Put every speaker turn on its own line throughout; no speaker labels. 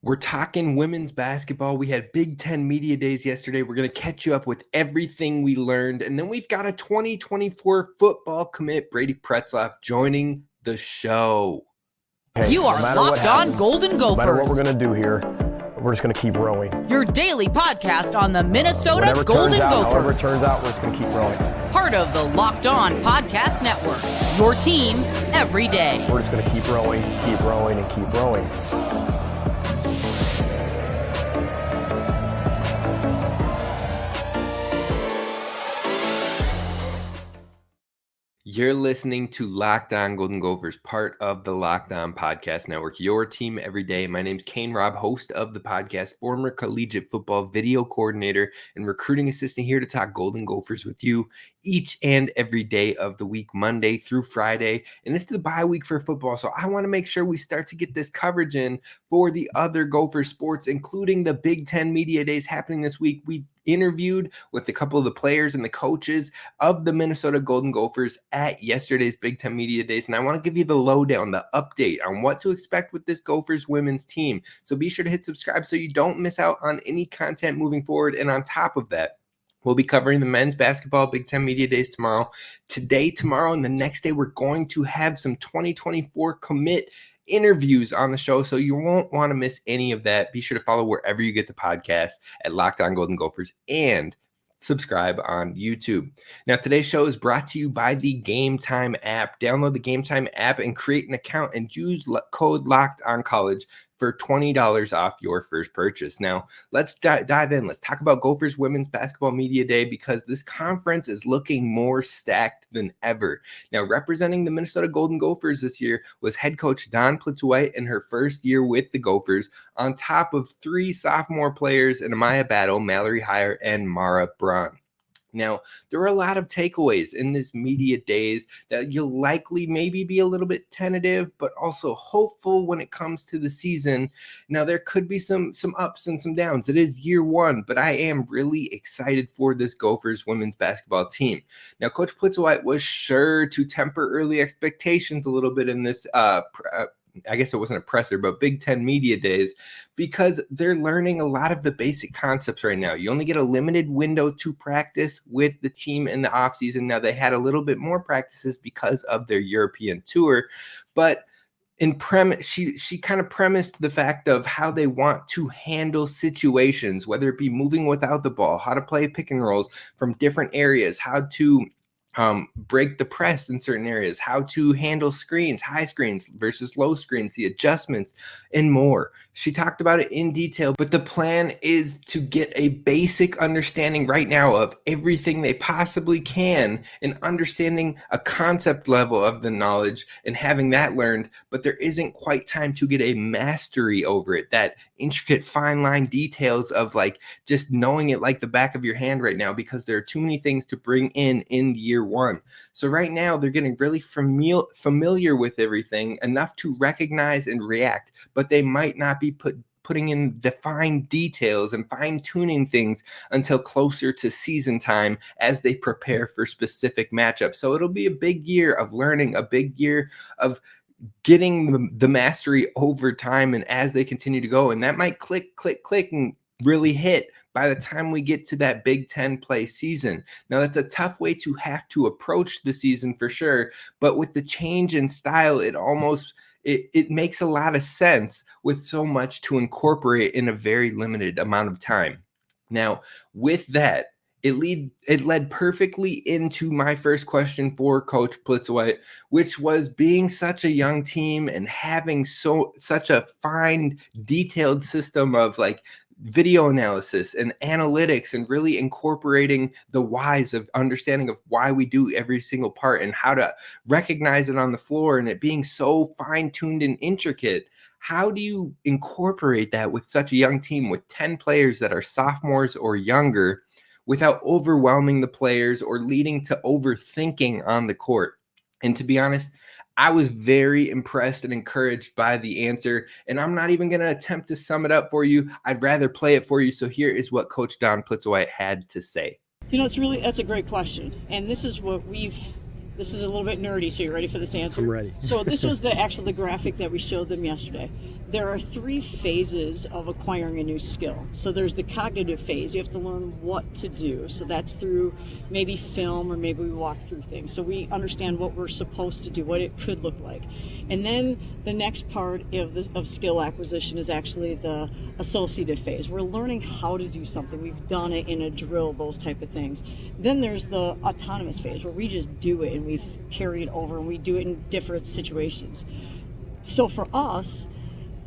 We're talking women's basketball. We had Big Ten Media Days yesterday. We're going to catch you up with everything we learned. And then we've got a 2024 football commit, Brady Pretzlaff, joining the show.
Hey,
you are Locked On Golden Gophers.
No matter what we're going to do here, we're just going to keep rowing.
Your daily podcast on the Minnesota Golden Gophers.
However it turns out, we're just going to keep rowing.
Part of the Locked On Podcast Network. Your team every day.
We're just going to keep rowing, and keep rowing.
You're listening to Locked On Golden Gophers, part of the Locked On Podcast Network, your team every day. My name's Kane Rob, host of the podcast, former collegiate football video coordinator and recruiting assistant, here to talk Golden Gophers with you each and every day of the week, Monday through Friday. And it's the bye week for football, so I want to make sure we start to get this coverage in for the other Gopher sports, including the Big Ten Media Days happening this week. We interviewed with a couple of the players and the coaches of the Minnesota Golden Gophers at yesterday's Big Ten Media Days. And I want to give you the lowdown, the update on what to expect with this Gophers women's team. So be sure to hit subscribe so you don't miss out on any content moving forward. And on top of that, we'll be covering the men's basketball Big Ten Media Days tomorrow. Today, tomorrow, and the next day, we're going to have some 2024 commit interviews on the show, so you won't want to miss any of that. Be sure to follow wherever you get the podcast at Locked On Golden Gophers and subscribe on YouTube. Now, today's show is brought to you by the Gametime app. Download the Gametime app and create an account and use code Locked On College for $20 off your first purchase. Now, let's dive in. Let's talk about Gophers Women's Basketball Media Day, because this conference is looking more stacked than ever. Now, representing the Minnesota Golden Gophers this year was head coach Dawn Plitzuweit in her first year with the Gophers, on top of three sophomore players in Amaya Battle, Mallory Heyer, and Mara Braun. Now, there are a lot of takeaways in this media days that you'll likely maybe be a little bit tentative, but also hopeful when it comes to the season. Now, there could be some ups and some downs. It is year one, but I am really excited for this Gophers women's basketball team. Now, Coach Plitzuweit was sure to temper early expectations a little bit in this I guess it wasn't a presser, but Big Ten Media Days, because they're learning a lot of the basic concepts right now. You only get a limited window to practice with the team in the offseason. Now, they had a little bit more practices because of their European tour, but in premise, she kind of premised the fact of how they want to handle situations, whether it be moving without the ball, how to play pick and rolls from different areas, how to break the press in certain areas, how to handle screens, high screens versus low screens, the adjustments, and more. She talked about it in detail, but the plan is to get a basic understanding right now of everything they possibly can, and understanding a concept level of the knowledge and having that learned, but there isn't quite time to get a mastery over it, that intricate fine line details of like just knowing it like the back of your hand right now, because there are too many things to bring in year one. So right now they're getting really familiar with everything enough to recognize and react, but they might not be putting in the fine details and fine tuning things until closer to season time as they prepare for specific matchups. So it'll be a big year of learning, a big year of getting the mastery over time and as they continue to go. And that might click and really hit by the time we get to that Big Ten play season. Now, that's a tough way to have to approach the season for sure, but with the change in style, it makes a lot of sense with so much to incorporate in a very limited amount of time. Now, with that, it led perfectly into my first question for Coach Plitzuweit, which was, being such a young team and having such a fine, detailed system of like video analysis and analytics, and really incorporating the whys of understanding of why we do every single part and how to recognize it on the floor, and it being so fine-tuned and intricate. How do you incorporate that with such a young team with 10 players that are sophomores or younger, without overwhelming the players or leading to overthinking on the court? And to be honest, I was very impressed and encouraged by the answer, and I'm not even going to attempt to sum it up for you. I'd rather play it for you. So here is what Coach Dawn Plitzuweit had to say.
You know, that's a great question. And this is this is a little bit nerdy, so you ready for this answer?
I'm ready.
So this was the graphic that we showed them yesterday. there are 3 phases of acquiring a new skill. So there's the cognitive phase. You have to learn what to do. So that's through maybe film, or maybe we walk through things. So we understand what we're supposed to do, what it could look like. And then the next part of skill acquisition is actually the associative phase. We're learning how to do something. We've done it in a drill, those type of things. Then there's the autonomous phase, where we just do it and we've carried over and we do it in different situations. So for us,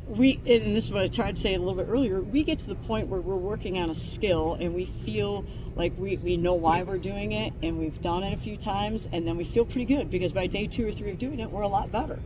and this is what I tried to say a little bit earlier, we get to the point where we're working on a skill and we feel like we know why we're doing it, and we've done it a few times, and then we feel pretty good because by day 2 or 3 of doing it, we're a lot better.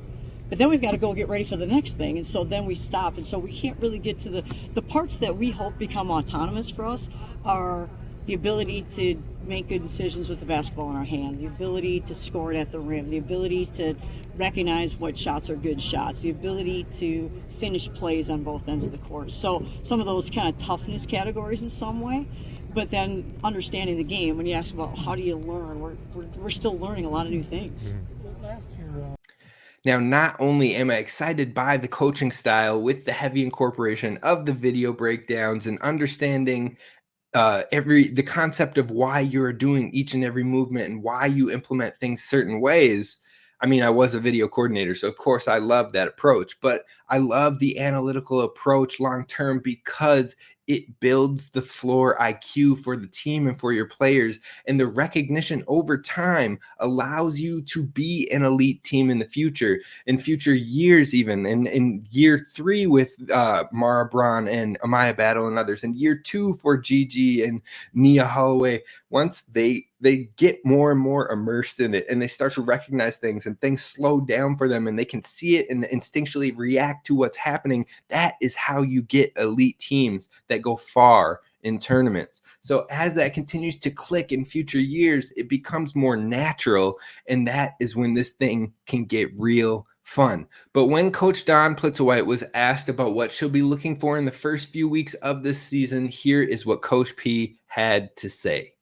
But then we've got to go get ready for the next thing, and so then we stop, and so we can't really get to the parts that we hope become autonomous for us are the ability to make good decisions with the basketball in our hand, the ability to score it at the rim, the ability to recognize what shots are good shots, the ability to finish plays on both ends of the court. So some of those kind of toughness categories in some way, but then understanding the game. When you ask about how do you learn, we're still learning a lot of new things.
Now, not only am I excited by the coaching style with the heavy incorporation of the video breakdowns and understanding the concept of why you're doing each and every movement and why you implement things certain ways. I mean, I was a video coordinator, so of course I love that approach, but I love the analytical approach long-term because it builds the floor IQ for the team and for your players. And the recognition over time allows you to be an elite team in the future, in future years, even in year 3 with Mara Braun and Amaya Battle and others, in year 2 for Gigi and Nia Holloway. Once they get more and more immersed in it and they start to recognize things and things slow down for them and they can see it and instinctually react to what's happening, that is how you get elite teams that go far in tournaments. So as that continues to click in future years, it becomes more natural, and that is when this thing can get real fun. But when Coach Dawn Plitzuweit was asked about what she'll be looking for in the first few weeks of this season, here is what Coach P had to say.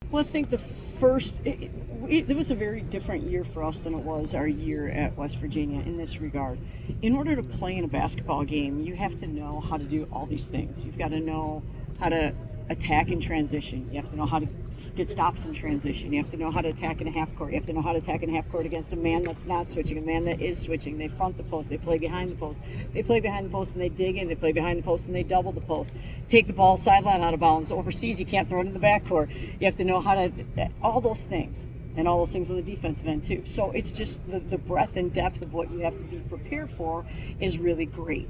Well, I think the first, it was a very different year for us than it was our year at West Virginia in this regard. In order to play in a basketball game, you have to know how to do all these things. You've got to know how to attack in transition. You have to know how to get stops in transition. You have to know how to attack in a half court. You have to know how to attack in a half court against a man that's not switching, a man that is switching. They front the post. They play behind the post. They play behind the post and they dig in. They play behind the post and they double the post. Take the ball sideline out of bounds. Overseas, you can't throw it in the backcourt. You have to know how to, all those things. And all those things on the defensive end too. So it's just the breadth and depth of what you have to be prepared for is really great.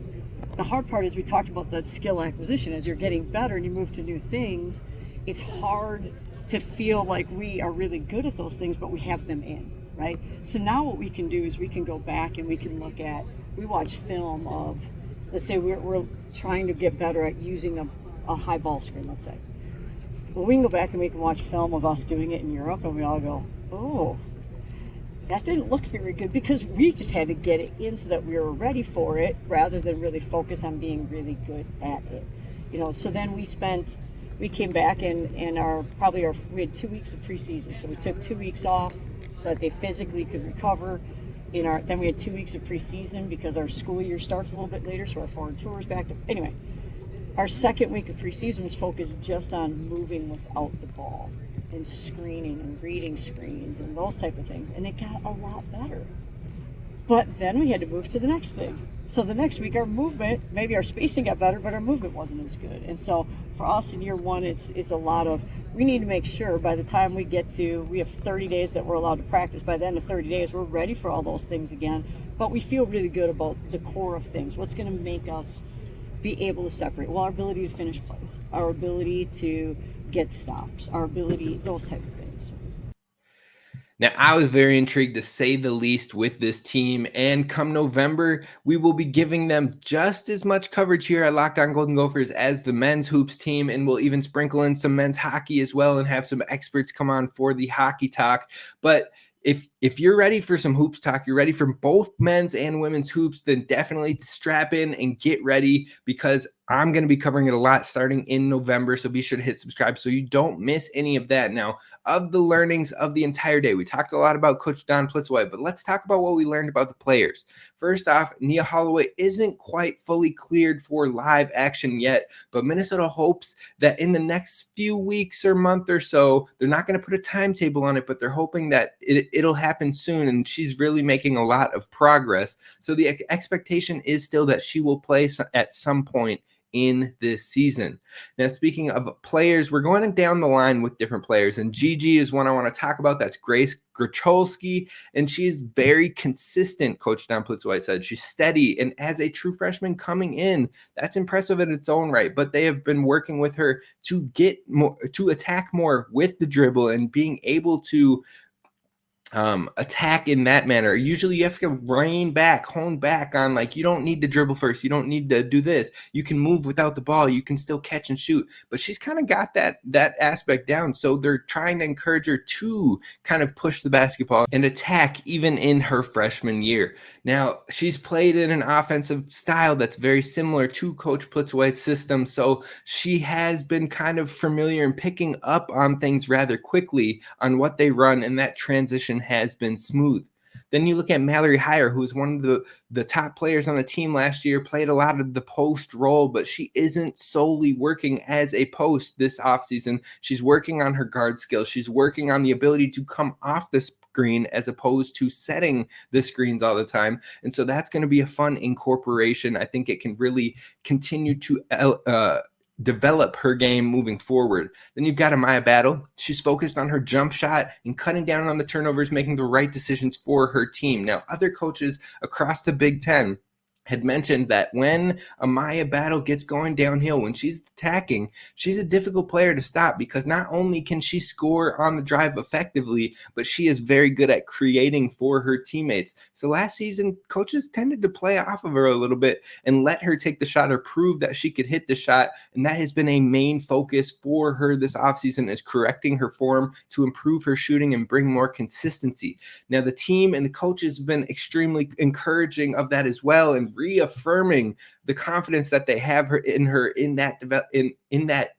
The hard part is we talked about that skill acquisition. As you're getting better and you move to new things, it's hard to feel like we are really good at those things, but we have them in, right? So now what we can do is we can go back and we can look at, we watch film of, let's say we're trying to get better at using a high ball screen, let's say. Well, we can go back and we can watch film of us doing it in Europe and we all go, oh, that didn't look very good, because we just had to get it in so that we were ready for it rather than really focus on being really good at it. You know, so then we came back and we had 2 weeks of preseason. So we took 2 weeks off so that they physically could recover. Then we had 2 weeks of preseason because our school year starts a little bit later, so our foreign tour is back to, anyway. Our second week of preseason was focused just on moving without the ball and screening and reading screens and those type of things, and it got a lot better. But then we had to move to the next thing. So the next week, our movement, maybe our spacing got better, but our movement wasn't as good. And so for us in year 1, it's a lot of, we need to make sure by the time we have 30 days that we're allowed to practice. By the end of 30 days, we're ready for all those things again. But we feel really good about the core of things. What's going to make us be able to separate? Well, our ability to finish plays, our ability to get stops, our ability, those type of things.
Now, I was very intrigued, to say the least, with this team, and come November, we will be giving them just as much coverage here at Locked On Golden Gophers as the men's hoops team, and we'll even sprinkle in some men's hockey as well and have some experts come on for the hockey talk. But if you're ready for some hoops talk, you're ready for both men's and women's hoops, then definitely strap in and get ready, because I'm going to be covering it a lot starting in November, so be sure to hit subscribe so you don't miss any of that. Now, of the learnings of the entire day, we talked a lot about Coach Dawn Plitzuweit, but let's talk about what we learned about the players. First off, Nia Holloway isn't quite fully cleared for live action yet, but Minnesota hopes that in the next few weeks or month or so, they're not going to put a timetable on it, but they're hoping that it'll happen soon, and she's really making a lot of progress. So the expectation is still that she will play at some point in this season. Now, speaking of players, we're going down the line with different players, and Gigi is one I want to talk about. That's Grace Gracholski, and she's very consistent, Coach Dawn Plitzuweit said. She's steady, and as a true freshman coming in, that's impressive in its own right, but they have been working with her to get more, to attack more with the dribble and being able to attack in that manner. Usually you have to hone back on, like, you don't need to dribble first. You don't need to do this. You can move without the ball. You can still catch and shoot. But she's kind of got that aspect down. So they're trying to encourage her to kind of push the basketball and attack even in her freshman year. Now, she's played in an offensive style that's very similar to Coach Plitzuweit's system. So she has been kind of familiar in picking up on things rather quickly on what they run, and that transition has been smooth. Then you look at Mallory Heyer, who was one of the top players on the team last year, played a lot of the post role, but she isn't solely working as a post this offseason. She's working on her guard skills. She's working on the ability to come off the screen as opposed to setting the screens all the time. And so that's going to be a fun incorporation. I think it can really continue to develop her game moving forward. Then you've got Amaya Battle. She's focused on her jump shot and cutting down on the turnovers, making the right decisions for her team. Now, other coaches across the Big Ten had mentioned that when Amaya Battle gets going downhill, when she's attacking, she's a difficult player to stop because not only can she score on the drive effectively, but she is very good at creating for her teammates. So last season, coaches tended to play off of her a little bit and let her take the shot or prove that she could hit the shot. And that has been a main focus for her this offseason, is correcting her form to improve her shooting and bring more consistency. Now, the team and the coaches have been extremely encouraging of that as well, and reaffirming the confidence that they have in that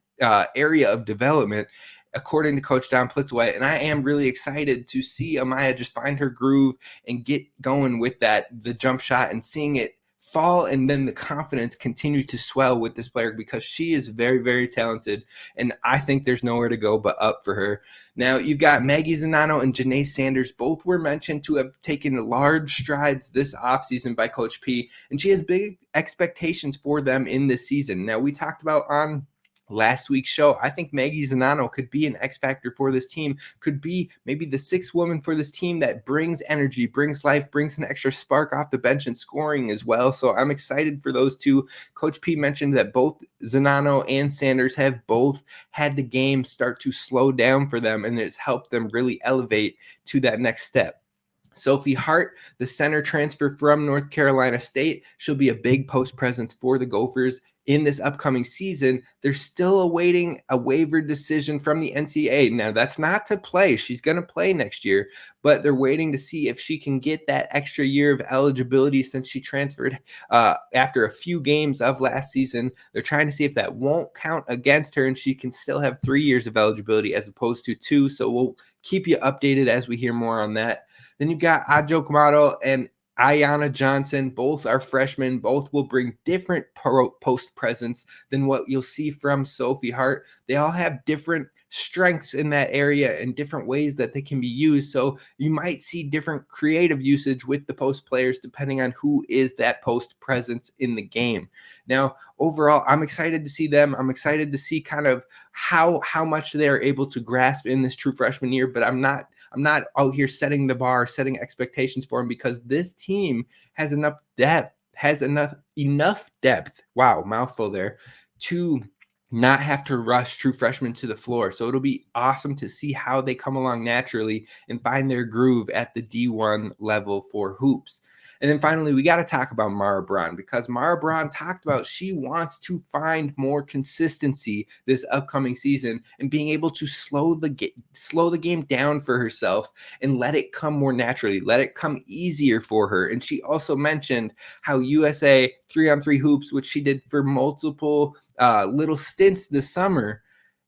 area of development, according to Coach Dawn Plitzuweit. And I am really excited to see Amaya just find her groove and get going with the jump shot, and seeing it fall, and then the confidence continue to swell with this player, because she is very, very talented, and I think there's nowhere to go but up for her. Now, you've got Maggie Zanano and Janae Sanders. Both were mentioned to have taken large strides this offseason by Coach P, and she has big expectations for them in this season. Now, we talked about on last week's show, I think Maggie Zanano could be an X factor for this team, could be maybe the sixth woman for this team that brings energy, brings life, brings an extra spark off the bench and scoring as well. So I'm excited for those two. Coach P mentioned that both Zanano and Sanders have both had the game start to slow down for them, and it's helped them really elevate to that next step. Sophie Hart, the center transfer from North Carolina State, she'll be a big post presence for the Gophers in this upcoming season. They're still awaiting a waiver decision from the NCAA. Now, that's not to play. She's going to play next year, but they're waiting to see if she can get that extra year of eligibility since she transferred after a few games of last season. They're trying to see if that won't count against her and she can still have 3 years of eligibility as opposed to 2. So we'll keep you updated as we hear more on that. Then you've got Ajo Kamado and Ayanna Johnson. Both are freshmen. Both will bring different post presence than what you'll see from Sophie Hart. They all have different strengths in that area and different ways that they can be used. So you might see different creative usage with the post players depending on who is that post presence in the game. Now, overall, I'm excited to see them. I'm excited to see kind of how much they're able to grasp in this true freshman year, but I'm not out here setting the bar, setting expectations for them, because this team has enough depth. Wow, mouthful there, to not have to rush true freshmen to the floor. So it'll be awesome to see how they come along naturally and find their groove at the D1 level for hoops. And then finally, we got to talk about Mara Braun, because Mara Braun talked about she wants to find more consistency this upcoming season and being able to slow the game down for herself and let it come more naturally, let it come easier for her. And she also mentioned how USA 3-on-3 hoops, which she did for multiple little stints this summer,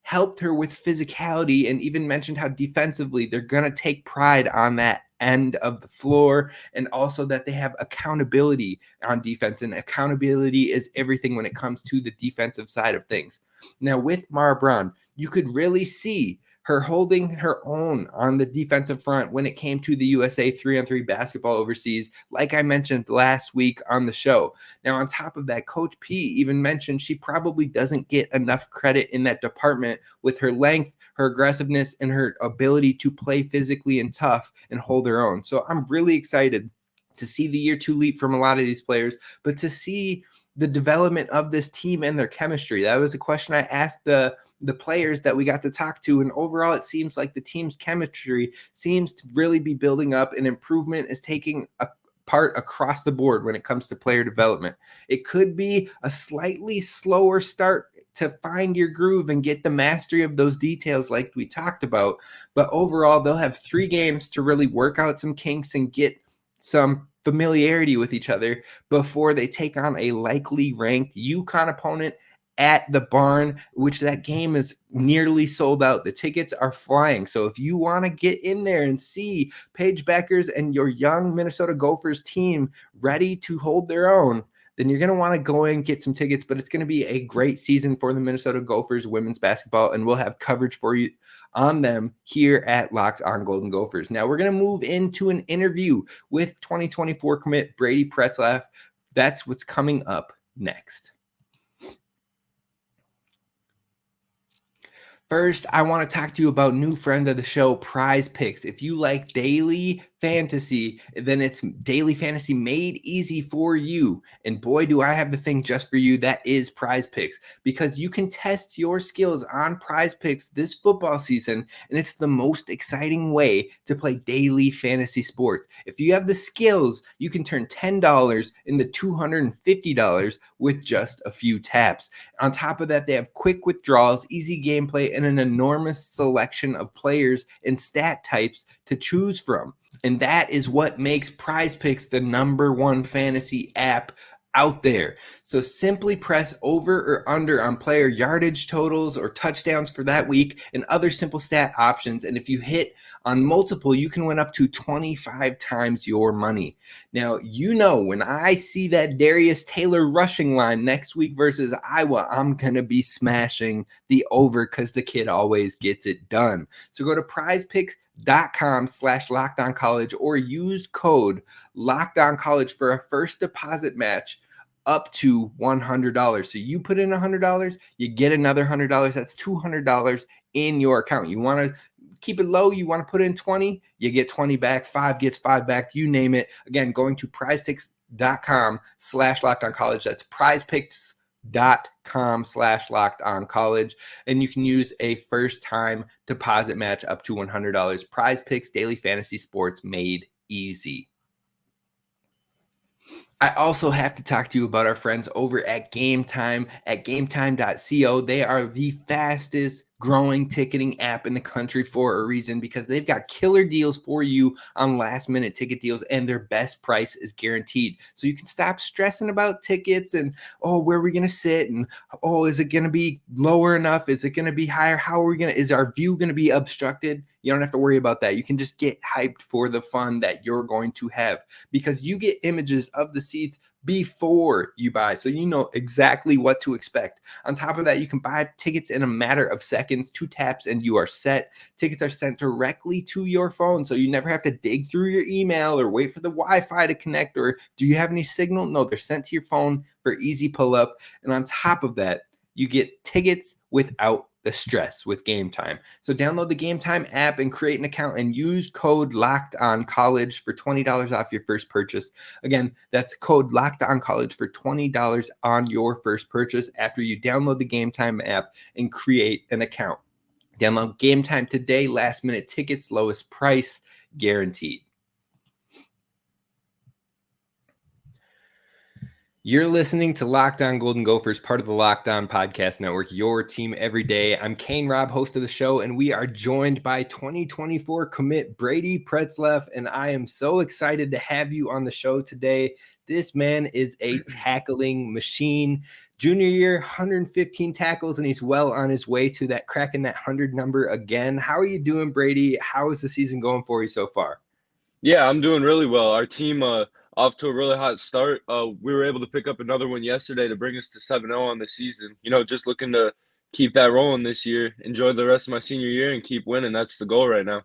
helped her with physicality, and even mentioned how defensively they're going to take pride on that end of the floor, and also that they have accountability on defense, and accountability is everything when it comes to the defensive side of things. Now with Mara Braun, you could really see her holding her own on the defensive front when it came to the USA 3-on-3 basketball overseas, like I mentioned last week on the show. Now, on top of that, Coach P even mentioned she probably doesn't get enough credit in that department with her length, her aggressiveness, and her ability to play physically and tough and hold her own. So I'm really excited to see the year 2 leap from a lot of these players, but to see the development of this team and their chemistry. That was a question I asked the players that we got to talk to, and overall it seems like the team's chemistry seems to really be building up, and improvement is taking a part across the board when it comes to player development. It could be a slightly slower start to find your groove and get the mastery of those details like we talked about, but overall they'll have 3 games to really work out some kinks and get some familiarity with each other before they take on a likely ranked UConn opponent at the Barn, which that game is nearly sold out. The tickets are flying. So if you want to get in there and see Paige Bueckers and your young Minnesota Gophers team ready to hold their own, then you're going to want to go and get some tickets. But it's going to be a great season for the Minnesota Gophers women's basketball, and we'll have coverage for you on them here at Locked On Golden Gophers. Now we're going to move into an interview with 2024 commit Brady Pretzlaff. That's what's coming up next. First, I want to talk to you about new friend of the show, Prize Picks. If you like daily fantasy, then it's daily fantasy made easy for you. And boy, do I have the thing just for you. That is Prize Picks, because you can test your skills on Prize Picks this football season, and it's the most exciting way to play daily fantasy sports. If you have the skills, you can turn $10 into $250 with just a few taps. On top of that, they have quick withdrawals, easy gameplay, and an enormous selection of players and stat types to choose from. And that is what makes Prize Picks the #1 fantasy app out there. So simply press over or under on player yardage totals or touchdowns for that week and other simple stat options. And if you hit on multiple, you can win up to 25 times your money. Now, you know, when I see that Darius Taylor rushing line next week versus Iowa, I'm going to be smashing the over because the kid always gets it done. So go to prizepicks.com/lockedoncollege or use code LOCKEDONCollege for a first deposit match up to $100. So you put in $100, you get another $100. That's $200 in your account. You want to keep it low, you want to put in 20, you get 20 back, 5 gets 5 back, you name it. Again, going to prizepicks.com/lockedoncollege. That's prizepicks.com/lockedoncollege. And you can use a first time deposit match up to $100. Prize Picks, daily fantasy sports made easy. I also have to talk to you about our friends over at Gametime at gametime.co. They are the fastest growing ticketing app in the country for a reason, because they've got killer deals for you on last minute ticket deals, and their best price is guaranteed. So you can stop stressing about tickets and, oh, where are we going to sit? And, oh, is it going to be lower enough? Is it going to be higher? How are we going to, is our view going to be obstructed? You don't have to worry about that. You can just get hyped for the fun that you're going to have, because you get images of the seats before you buy, so you know exactly what to expect. On top of that, you can buy tickets in a matter of seconds, 2 taps, and you are set. Tickets are sent directly to your phone, so you never have to dig through your email or wait for the Wi-Fi to connect, or do you have any signal? No, they're sent to your phone for easy pull-up. And on top of that, you get tickets without the stress with Gametime. So download the Gametime app and create an account and use code LOCKEDONCollege for $20 off your first purchase. Again, that's code LOCKEDONCollege for $20 on your first purchase after you download the Gametime app and create an account. Download Gametime today. Last minute tickets, lowest price guaranteed. You're listening to Locked On Golden Gophers, part of the Locked On Podcast Network, your team every day. I'm Kane Rob, host of the show, and we are joined by 2024 commit Brady Pretzlaff, and I am so excited to have you on the show today. This man is a tackling machine. Junior year, 115 tackles, and he's well on his way to that cracking that 100 number again. How are you doing, Brady? How is the season going for you so far?
Yeah, I'm doing really well. Our team off to a really hot start. We were able to pick up another one yesterday to bring us to 7-0 on the season. Just looking to keep that rolling this year, enjoy the rest of my senior year, and keep winning. That's the goal right now.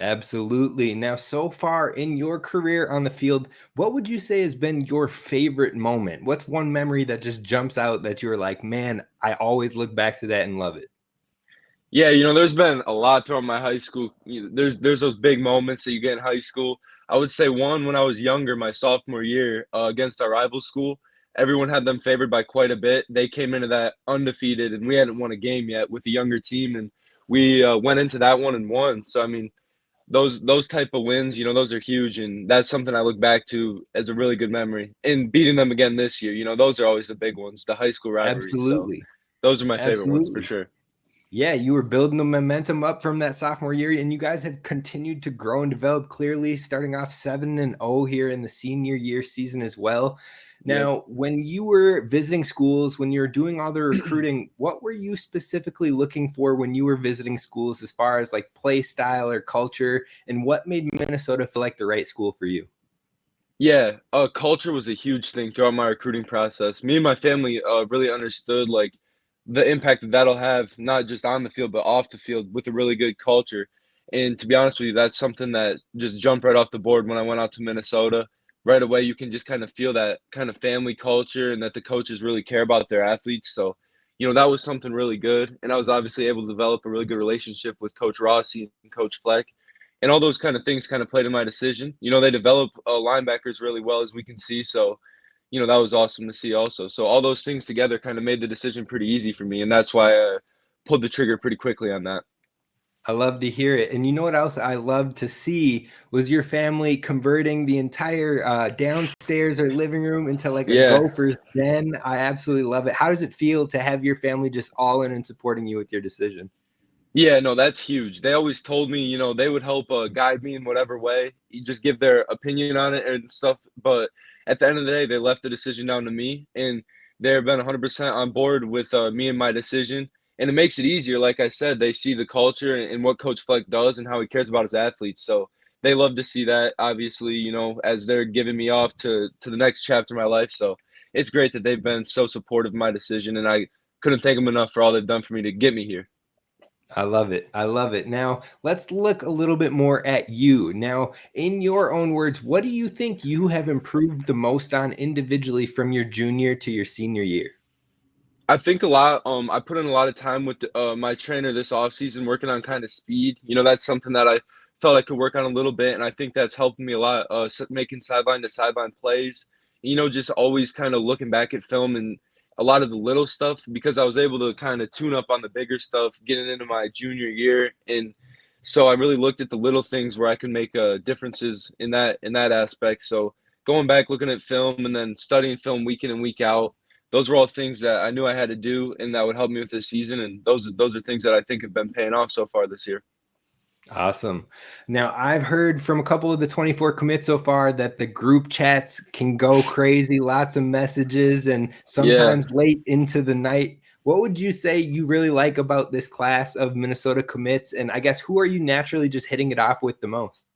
Absolutely. Now, so far in your career on the field, what would you say has been your favorite moment? What's one memory that just jumps out that you're like, man, I always look back to that and love it?
Yeah, there's been a lot throughout my high school. There's those big moments that you get in high school. I would say one when I was younger, my sophomore year, against our rival school. Everyone had them favored by quite a bit. They came into that undefeated, and we hadn't won a game yet with a younger team, and we went into that one and won. So I mean, those type of wins, those are huge, and that's something I look back to as a really good memory. And beating them again this year, those are always the big ones, the high school rivalries. So
Absolutely.
those are my favorite ones for
Absolutely.
sure.
Yeah, you were building the momentum up from that sophomore year, and you guys have continued to grow and develop clearly, starting off 7-0 here in the senior year season as well. Now, when you were visiting schools, when you were doing all the recruiting, what were you specifically looking for when you were visiting schools as far as like play style or culture, and what made Minnesota feel like the right school for you?
Yeah, culture was a huge thing throughout my recruiting process. Me and my family really understood like the impact that that'll have, not just on the field, but off the field with a really good culture. And to be honest with you, that's something that just jumped right off the board when I went out to Minnesota. Right away, you can just kind of feel that kind of family culture and that the coaches really care about their athletes. So, that was something really good. And I was obviously able to develop a really good relationship with Coach Rossi and Coach Fleck. And all those kind of things kind of played in my decision. They develop linebackers really well, as we can see. So, that was awesome to see also. So all those things together kind of made the decision pretty easy for me, and that's why I pulled the trigger pretty quickly on that.
I love to hear it. And you know what else I love to see was your family converting the entire downstairs or living room into like a
Yeah.
Gophers den. I absolutely love it. How does it feel to have your family just all in and supporting you with your decision?
Yeah, no, that's huge. They always told me, they would help guide me in whatever way, you just give their opinion on it and stuff. But at the end of the day, they left the decision down to me, and they've been 100% on board with me and my decision. And it makes it easier. Like I said, they see the culture and what Coach Fleck does and how he cares about his athletes. So they love to see that, obviously, as they're giving me off to the next chapter of my life. So it's great that they've been so supportive of my decision, and I couldn't thank them enough for all they've done for me to get me here.
I love it. I love it. Now, let's look a little bit more at you. Now, in your own words, what do you think you have improved the most on individually from your junior to your senior year?
I think a lot. I put in a lot of time with my trainer this offseason, working on kind of speed. That's something that I felt I could work on a little bit, and I think that's helping me a lot. Making sideline to sideline plays. Just always kind of looking back at film and a lot of the little stuff, because I was able to kind of tune up on the bigger stuff getting into my junior year, and so I really looked at the little things where I can make differences in that aspect. So going back, looking at film, and then studying film week in and week out, those were all things that I knew I had to do and that would help me with this season. And those are things that I think have been paying off so far this year.
Awesome. Now, I've heard from a couple of the 24 commits so far that the group chats can go crazy, lots of messages, and sometimes late into the night. What would you say you really like about this class of Minnesota commits? And I guess who are you naturally just hitting it off with the most?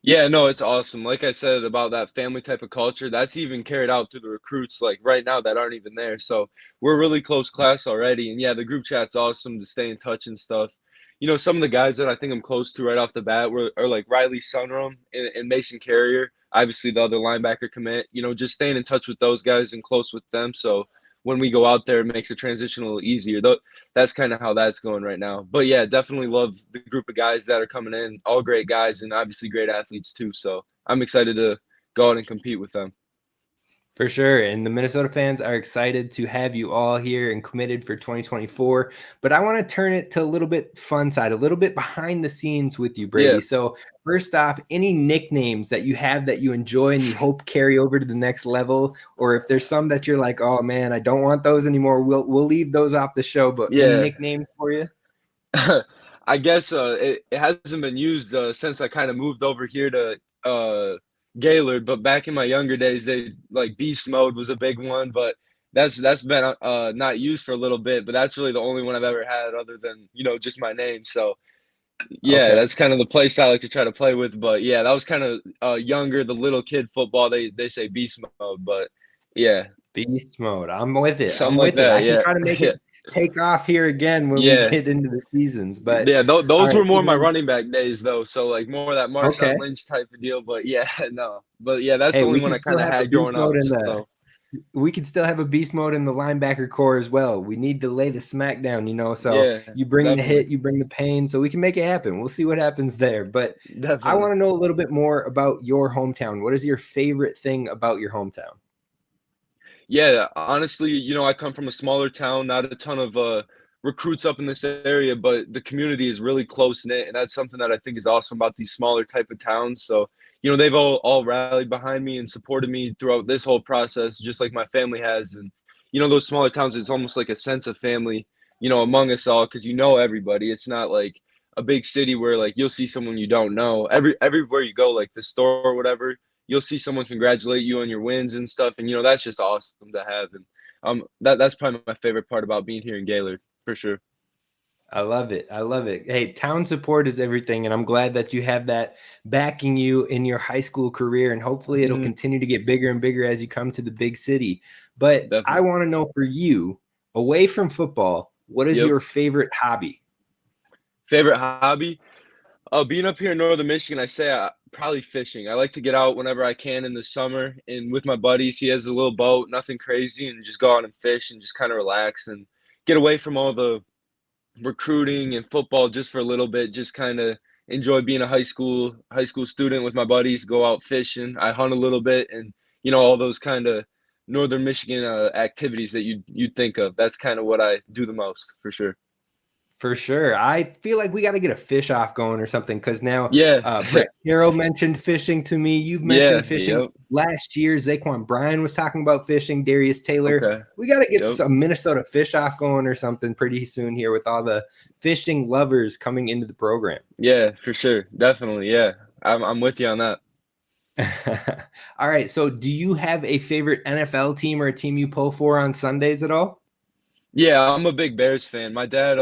Yeah, no, it's awesome. Like I said about that family type of culture, that's even carried out through the recruits like right now that aren't even there. So we're a really close class already. And yeah, the group chat's awesome to stay in touch and stuff. Some of the guys that I think I'm close to right off the bat are like Riley Sunrum and Mason Carrier, obviously the other linebacker commit, just staying in touch with those guys and close with them. So when we go out there, it makes the transition a little easier. That's kind of how that's going right now. But yeah, definitely love the group of guys that are coming in, all great guys and obviously great athletes too. So I'm excited to go out and compete with them.
For sure. And the Minnesota fans are excited to have you all here and committed for 2024. But I want to turn it to a little bit fun side, a little bit behind the scenes with you, Brady.
Yeah.
So first off, any nicknames that you have that you enjoy and you hope carry over to the next level? Or if there's some that you're like, oh man, I don't want those anymore, we'll leave those off the show. But any
Yeah.
nicknames for you?
I guess it hasn't been used since I kind of moved over here to Gaylord, but back in my younger days, they like beast mode was a big one, but that's been not used for a little bit, but that's really the only one I've ever had other than, just my name. So yeah,
Okay.
that's kind of the place I like to try to play with. But yeah, that was kind of younger, the little kid football. They say beast mode, but yeah,
Beast mode. I'm with it.
something like
I
that.
can
Yeah,
try to make
yeah,
it take off here again when we
yeah.
get into the seasons. But
Yeah,
all
those
right.
were more
So
my
then,
running back days, though. So like more of that
okay.
Marshawn Lynch type of deal. But yeah, no. But yeah, that's
Hey,
the only
we
one
can
I
still
kind of
have a
had
beast
growing up.
mode in the
So
we can still have a beast mode in the linebacker core as well. We need to lay the smackdown, so
yeah,
you bring the
definitely,
hit, you bring the pain, so we can make it happen. We'll see what happens there. But I
definitely.
want to know a little bit more about your hometown. What is your favorite thing about your hometown?
Yeah, honestly, I come from a smaller town, not a ton of recruits up in this area, but the community is really close knit, and that's something that I think is awesome about these smaller type of towns. So, they've all rallied behind me and supported me throughout this whole process, just like my family has. And those smaller towns, it's almost like a sense of family, among us all, because everybody. It's not like a big city where like you'll see someone you don't know. Everywhere you go, like the store or whatever, you'll see someone congratulate you on your wins and stuff, and that's just awesome to have. And that's probably my favorite part about being here in Gaylord, for sure.
I love it. I love it. Hey, town support is everything, and I'm glad that you have that backing you in your high school career, and hopefully it'll
Mhm,
continue to get bigger and bigger as you come to the big city. But I
definitely.
want to know for you, away from football, what is
Yep.
your favorite hobby?
Favorite hobby? Being up here in northern Michigan, I say probably fishing. I like to get out whenever I can in the summer, and with my buddies, he has a little boat, nothing crazy, and just go out and fish and just kind of relax and get away from all the recruiting and football just for a little bit, just kind of enjoy being a high school student with my buddies, go out fishing. I hunt a little bit, and all those kind of northern Michigan activities that you'd think of. That's kind of what I do the most, for sure.
For sure. I feel like we got to get a fish off going or something because now
Yeah.
Brett Carroll mentioned fishing to me. You've
Yeah,
mentioned fishing
yep.
last year. Zaquan Bryan was talking about fishing. Darius Taylor.
Okay.
We got to get
Yep.
some Minnesota fish off going or something pretty soon here with all the fishing lovers coming into the program.
Yeah, for sure. Definitely. Yeah. I'm with you on that.
All right. So do you have a favorite NFL team or a team you pull for on Sundays at all?
Yeah, I'm a big Bears fan. My dad,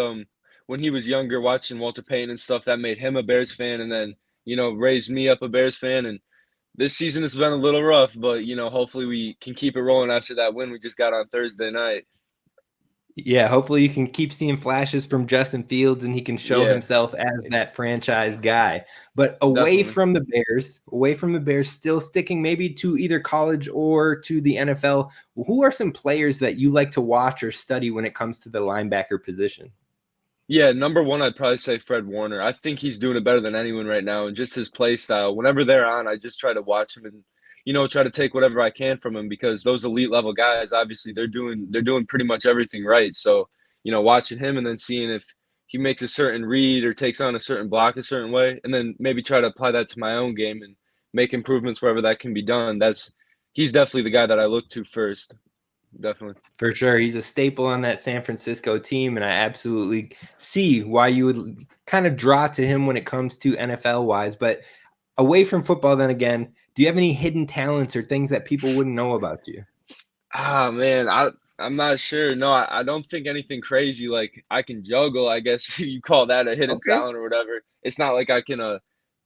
when he was younger, watching Walter Payton and stuff, that made him a Bears fan, and then raised me up a Bears fan. And this season has been a little rough, but hopefully we can keep it rolling after that win we just got on Thursday night.
Yeah, hopefully you can keep seeing flashes from Justin Fields and he can show
Yeah,
himself as that franchise guy. But away
definitely.
from the Bears, still sticking maybe to either college or to the NFL, who are some players that you like to watch or study when it comes to the linebacker position?
Yeah, number one, I'd probably say Fred Warner. I think he's doing it better than anyone right now, and just his play style. Whenever they're on, I just try to watch him and try to take whatever I can from him because those elite level guys, obviously, they're doing pretty much everything right. So watching him and then seeing if he makes a certain read or takes on a certain block a certain way, and then maybe try to apply that to my own game and make improvements wherever that can be done. He's definitely the guy that I look to first. Definitely.
For sure. He's a staple on that San Francisco team, and I absolutely see why you would kind of draw to him when it comes to NFL wise. But away from football, then again, do you have any hidden talents or things that people wouldn't know about you?
Ah, man, I'm not sure. No, I don't think anything crazy. Like I can juggle, I guess you call that a hidden
Okay.
talent or whatever. It's not like I can.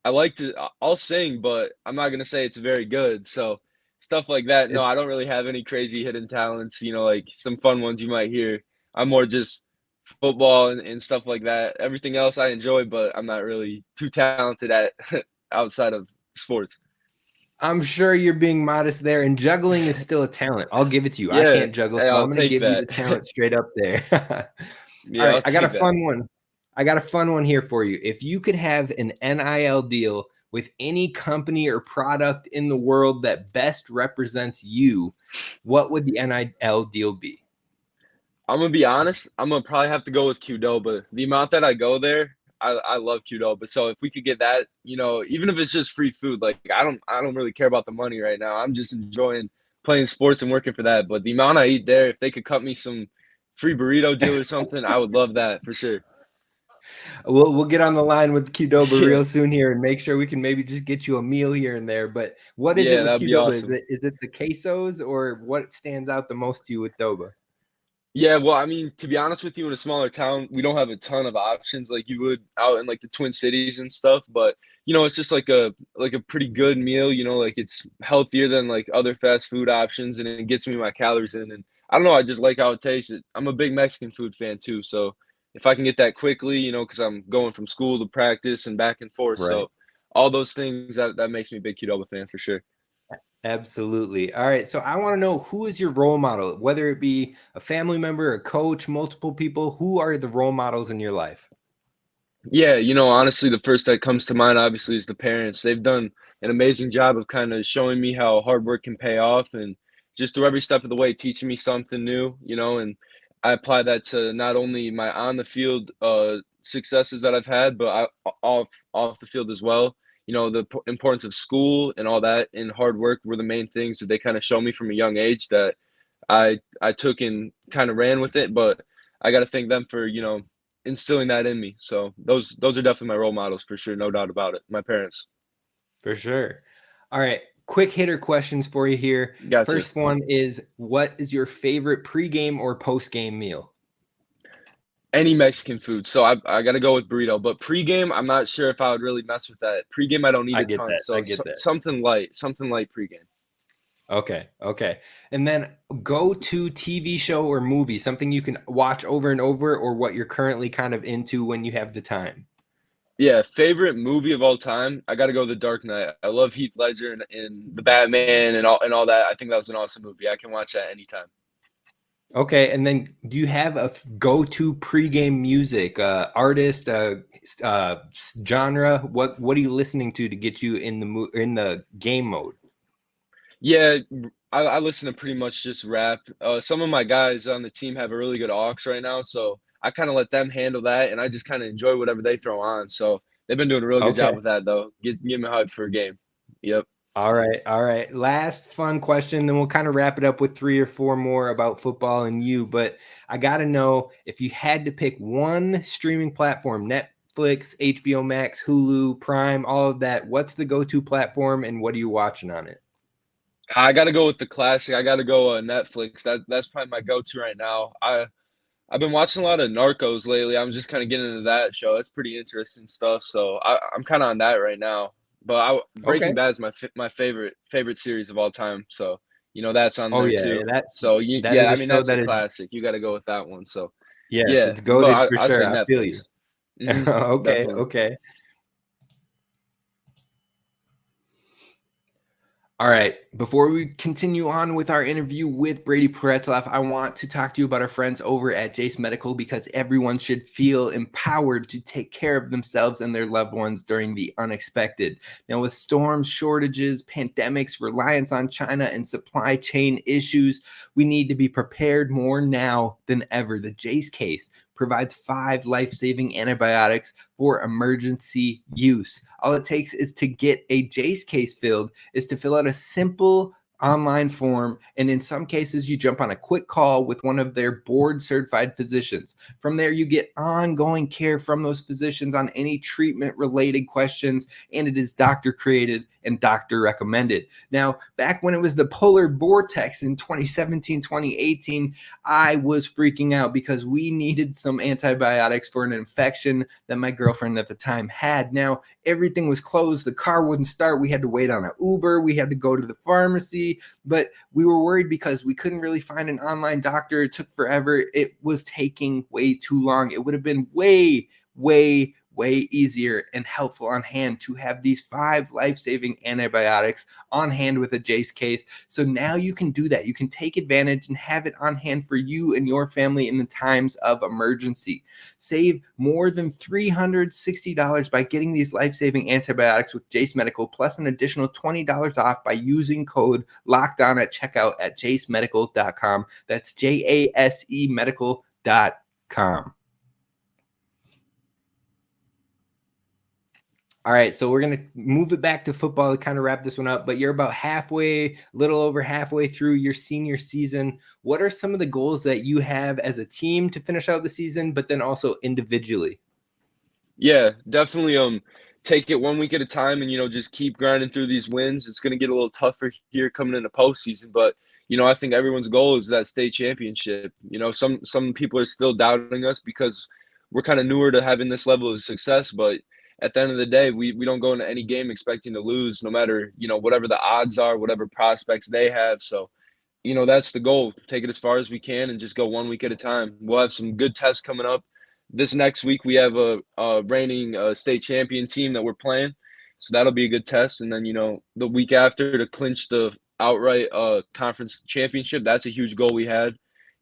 I like to. I'll sing, but I'm not gonna say it's very good. So stuff like that. No,
It,
I don't really have any crazy hidden talents. Like some fun ones you might hear. I'm more just football and stuff like that. Everything else I enjoy, but I'm not really too talented at outside of sports.
I'm sure you're being modest there, and juggling is still a talent. I'll give it to you. I
Yeah,
can't juggle,
hey,
so
I'll
I'm going to
take
give you
that.
the talent straight up there. All
Yeah,
right,
I'll
I got a
take that.
fun one. I got a fun one here for you. If you could have an NIL deal with any company or product in the world that best represents you, what would the NIL deal be?
I'm gonna be honest. I'm gonna probably have to go with Qdoba. The amount that I go there, I love Qdoba. So if we could get that, even if it's just free food, like I don't really care about the money right now. I'm just enjoying playing sports and working for that. But the amount I eat there, if they could cut me some free burrito deal or something, I would love that for sure.
We'll get on the line with Qdoba
Yeah,
real soon here and make sure we can maybe just get you a meal here and there. But what is it
yeah,
with
that'd be
Qdoba?
awesome.
Is it the quesos, or what stands out the most to you with Doba?
Yeah, well, I mean, to be honest with you, in a smaller town, we don't have a ton of options like you would out in like the Twin Cities and stuff. But it's just like a pretty good meal. Like it's healthier than like other fast food options, and it gets me my calories in. And I don't know, I just like how it tastes. I'm a big Mexican food fan too, so if I can get that quickly, because I'm going from school to practice and back and forth,
Right.
so all those things that makes me a big Qdoba fan for sure.
Absolutely. All right. So I want to know, who is your role model, whether it be a family member, a coach, multiple people. Who are the role models in your life?
Yeah, honestly, the first that comes to mind obviously is the parents. They've done an amazing job of kind of showing me how hard work can pay off and just through every step of the way teaching me something new, and I apply that to not only my on the field successes that I've had, but off the field as well. The importance of school and all that and hard work were the main things that they kind of show me from a young age that I took and kind of ran with it, but I got to thank them for, instilling that in me. So those are definitely my role models for sure, no doubt about it. My parents.
For sure. All right. Quick hitter questions for you here.
Gotcha.
First one is, what is your favorite pregame or postgame meal?
Any Mexican food. So I got to go with burrito, but pregame, I'm not sure if I would really mess with that. Pregame, I don't need
I
a
get
ton.
that. I
So
get that.
something light pregame.
Okay. Okay. And then go to TV show or movie, something you can watch over and over, or what you're currently kind of into when you have the time.
Yeah, favorite movie of all time. I got to go The Dark Knight. I love Heath Ledger and the Batman and all that. I think that was an awesome movie. I can watch that anytime.
Okay, and then do you have a go-to pregame music, artist, genre? What are you listening to get you in the game mode?
Yeah, I listen to pretty much just rap. Some of my guys on the team have a really good aux right now, so I kind of let them handle that, and I just kind of enjoy whatever they throw on. So they've been doing a real good
Okay.
job with that, though. Get me hyped for a game. Yep.
All right. All right. Last fun question, then we'll kind of wrap it up with 3 or 4 more about football and you. But I got to know, if you had to pick one streaming platform, Netflix, HBO Max, Hulu, Prime, all of that, what's the go-to platform and what are you watching on it?
I got to go with the classic. I got to go Netflix. That's probably my go-to right now. I've been watching a lot of Narcos lately. I'm just kind of getting into that show. It's pretty interesting stuff. So I'm kind of on that right now. But
Okay.
Breaking Bad is my favorite series of all time. So that's on
Oh
there
yeah,
too.
that
So
that is
I
a
mean
show
that's the
that is,
classic. You got to go with that one. So
yes,
yeah,
it's
but
goated for
I say
sure. I feel you.
Netflix.
Okay.
Definitely.
Okay. All right. Before we continue on with our interview with Brady Pretzlaff, I want to talk to you about our friends over at Jase Medical, because everyone should feel empowered to take care of themselves and their loved ones during the unexpected. Now, with storms, shortages, pandemics, reliance on China, and supply chain issues, we need to be prepared more now than ever. The Jace Case provides 5 life-saving antibiotics for emergency use. All it takes is to get a Jace Case filled, is to fill out a simple online form, and in some cases you jump on a quick call with one of their board certified physicians. From there you get ongoing care from those physicians on any treatment related questions, and it is doctor created and doctor recommended. Now, back when it was the polar vortex in 2017, 2018, I was freaking out because we needed some antibiotics for an infection that my girlfriend at the time had. Now, everything was closed. The car wouldn't start. We had to wait on an Uber. We had to go to the pharmacy, but we were worried because we couldn't really find an online doctor. It took forever. It was taking way too long. It would have been way way easier and helpful on hand to have these 5 life-saving antibiotics on hand with a Jace case. So now you can do that. You can take advantage and have it on hand for you and your family in the times of emergency. Save more than $360 by getting these life-saving antibiotics with Jase Medical, plus an additional $20 off by using code LOCKEDON at checkout at jasemedical.com. That's JASE medical.com. All right, so we're going to move it back to football to kind of wrap this one up, but you're about little over halfway through your senior season. What are some of the goals that you have as a team to finish out the season, but then also individually?
Yeah, definitely take it 1 week at a time and, just keep grinding through these wins. It's going to get a little tougher here coming into postseason, but, I think everyone's goal is that state championship. Some people are still doubting us because we're kind of newer to having this level of success, but at the end of the day, we don't go into any game expecting to lose, no matter, whatever the odds are, whatever prospects they have. So, that's the goal. Take it as far as we can and just go 1 week at a time. We'll have some good tests coming up. This next week, we have a reigning state champion team that we're playing. So that'll be a good test. And then, the week after to clinch the outright conference championship, that's a huge goal we had.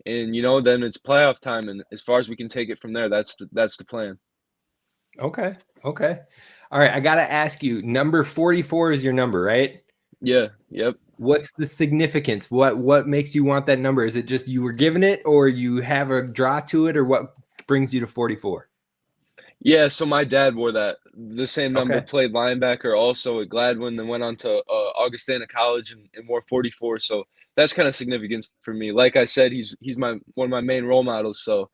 And, then it's playoff time. And as far as we can take it from there, that's the plan.
Okay. All right. I got to ask you, number 44 is your number, right?
Yeah. Yep.
What's the significance? What makes you want that number? Is it just you were given it, or you have a draw to it, or what brings you to 44?
Yeah. So my dad wore the same number,
Okay.
played linebacker also at Gladwin, then went on to Augustana College and wore 44. So that's kind of significant for me. Like I said, he's one of my main role models. So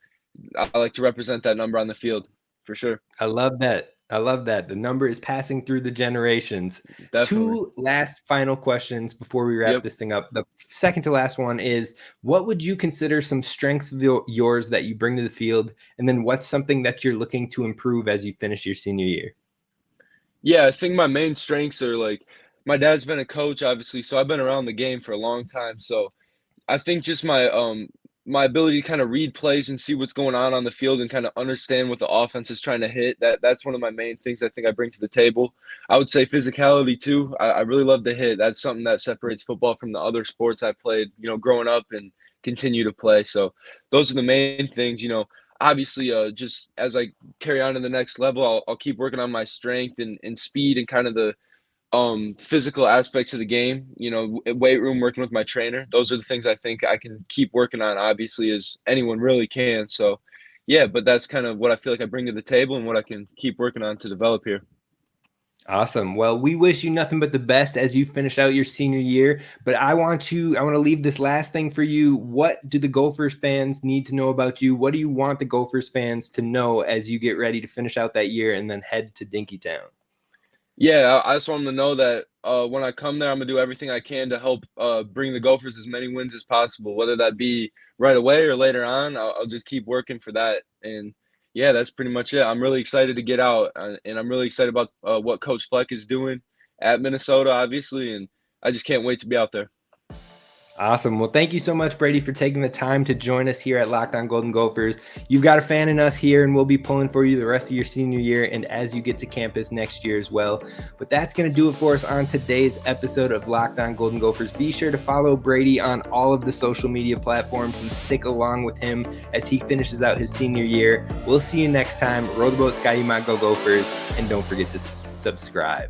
I like to represent that number on the field. For sure.
I love that. The number is passing through the generations.
Definitely.
2 last final questions before we wrap this thing up. The second to last one is, what would you consider some strengths of yours that you bring to the field? And then what's something that you're looking to improve as you finish your senior year?
Yeah, I think my main strengths are my dad's been a coach, obviously, so I've been around the game for a long time. So I think just my ability to kind of read plays and see what's going on the field and kind of understand what the offense is trying to hit. That's one of my main things I think I bring to the table. I would say physicality too. I really love to hit. That's something that separates football from the other sports I played, growing up and continue to play. So those are the main things, obviously just as I carry on to the next level, I'll keep working on my strength and speed and kind of the physical aspects of the game, weight room, working with my trainer. Those are the things I think I can keep working on, obviously, as anyone really can. So yeah, but that's kind of what I feel like I bring to the table and what I can keep working on to develop here.
Awesome. Well, we wish you nothing but the best as you finish out your senior year, but I want to leave this last thing for you. What do the Gophers fans need to know about you? What do you want the Gophers fans to know as you get ready to finish out that year and then head to Dinkytown?
Yeah, I just want them to know that when I come there, I'm going to do everything I can to help bring the Gophers as many wins as possible, whether that be right away or later on. I'll just keep working for that. And, yeah, that's pretty much it. I'm really excited to get out, and I'm really excited about what Coach Fleck is doing at Minnesota, obviously, and I just can't wait to be out there.
Awesome. Well, thank you so much, Brady, for taking the time to join us here at Locked On Golden Gophers. You've got a fan in us here, and we'll be pulling for you the rest of your senior year and as you get to campus next year as well. But that's going to do it for us on today's episode of Locked On Golden Gophers. Be sure to follow Brady on all of the social media platforms and stick along with him as he finishes out his senior year. We'll see you next time. Row the boat, Sky, you might go Gophers, and don't forget to subscribe.